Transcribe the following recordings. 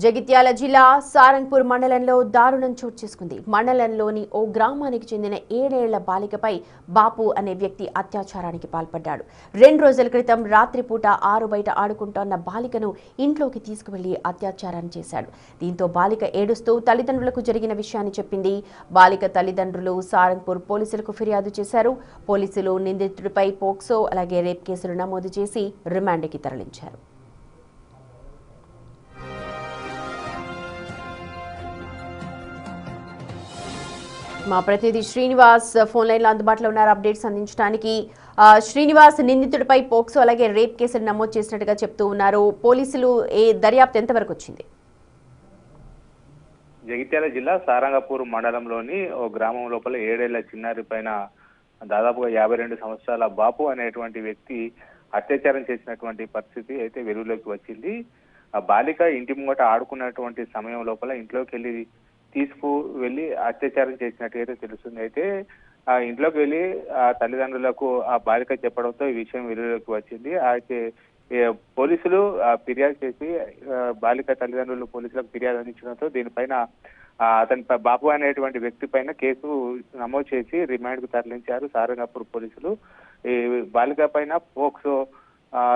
జగిత్యాల జిల్లా సారంగపూర్ మండలంలో దారుణం చోటు చేసుకుంది. మండలంలోని ఓ గ్రామానికి చెందిన 7 ఏళ్ల బాలికపై బాపు అనే వ్యక్తి అత్యాచారానికి పాల్పడ్డాడు. 2 రోజుల క్రితం రాత్రిపూట ఆరు బయట ఆడుకుంటోన్న బాలికను ఇంట్లోకి తీసుకువెళ్లి అత్యాచారం చేశాడు. దీంతో బాలిక ఏడుస్తూ తల్లిదండ్రులకు జరిగిన విషయాన్ని చెప్పింది. బాలిక తల్లిదండ్రులు సారంగపూర్ పోలీసులకు ఫిర్యాదు చేశారు. పోలీసులు నిందితుడిపై పోక్సో అలాగే రేప్ కేసులు నమోదు చేసి రిమాండ్కి తరలించారు. మా ప్రతినిధి శ్రీనివాస్ ఫోన్ లైన్ లో అందుబాటులో ఉన్నారు అప్డేట్స్ అందించడానికి. శ్రీనివాస్, నిందితుడిపై పోక్సో అలాగే రేప్ కేసులు నమోదు చేసినట్టుగా చెప్తూ ఉన్నారు. పోలీసులు దర్యాప్తు ఎంతవరకు వచ్చింది? జగిత్యాల జిల్లా సారంగపూర్ మండలంలోని ఓ గ్రామం లోపల 7 ఏళ్ల చిన్నారి పైన దాదాపుగా 52 సంవత్సరాల బాపు అనేటువంటి వ్యక్తి అత్యాచారం చేసినటువంటి పరిస్థితి అయితే వెలుగులోకి వచ్చింది. ఆ బాలిక ఇంటి ముంగట ఆడుకున్నటువంటి సమయం లోపల ఇంట్లోకి వెళ్ళి అత్యాచారం చేసినట్టు అయితే తెలుస్తుంది. అయితే ఆ ఇంట్లోకి వెళ్ళి ఆ తల్లిదండ్రులకు ఆ బాలిక చెప్పడంతో ఈ విషయం వెలుగులోకి వచ్చింది. అయితే పోలీసులు ఫిర్యాదు చేసి బాలిక తల్లిదండ్రులు పోలీసులకు ఫిర్యాదు అందించడంతో దీనిపైన అతని బాపు అనేటువంటి వ్యక్తి పైన కేసు నమోదు చేసి రిమాండ్ కు తరలించారు సారంగపూర్ పోలీసులు. ఈ బాలిక పైన పోక్సో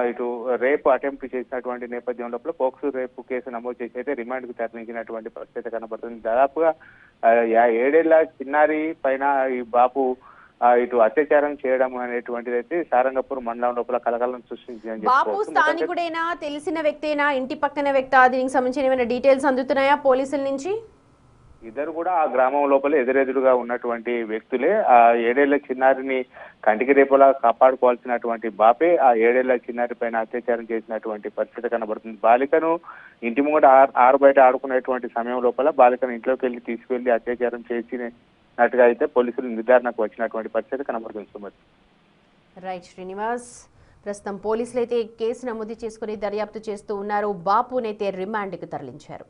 ఇటు రేపు అటెంప్ట్ చేసినటువంటి నేపథ్యం లోపల పోక్సో రేపు కేసు నమోదు చేసి అయితే రిమాండ్ కు తరలించినటువంటి పరిస్థితి కనబడుతుంది. దాదాపుగా 7 ఏళ్ల చిన్నారి పైన ఈ బాపు ఇటు అత్యాచారం చేయడం అనేటువంటిది అయితే సారంగపూర్ మండలం లోపల కలకలం సృష్టించిందని బాపు స్థానికుడైనా, తెలిసిన వ్యక్తేనా, ఇంటి పక్కన వ్యక్తి, దీనికి సంబంధించిన ఏమైనా డీటెయిల్స్ అందుతున్నాయా పోలీసుల నుంచి? ఇద్దరు కూడా ఆ గ్రామం లోపల ఎదురెదురుగా ఉన్నటువంటి వ్యక్తులే. ఆ 7 ఏళ్ల చిన్నారిని కంటికి రేపులా కాపాడుకోవాల్సినటువంటి బాపే ఆ 7 ఏళ్ల చిన్నారి పైన అత్యాచారం చేసినటువంటి పరిస్థితి కనబడుతుంది. బాలికను ఇంటి ముంగట ఆరు బయట ఆడుకునేటువంటి సమయం లోపల బాలికను ఇంట్లోకి వెళ్ళి తీసుకువెళ్లి అత్యాచారం చేసినట్టుగా అయితే పోలీసులు నిర్ధారణకు వచ్చినటువంటి పరిస్థితి కనబడుతుంది. రైట్ శ్రీనివాస్, ప్రస్తుతం పోలీసులు అయితే కేసు నమోదు చేసుకుని దర్యాప్తు చేస్తూ ఉన్నారు. బాపునైతే రిమాండ్కి తరలించారు.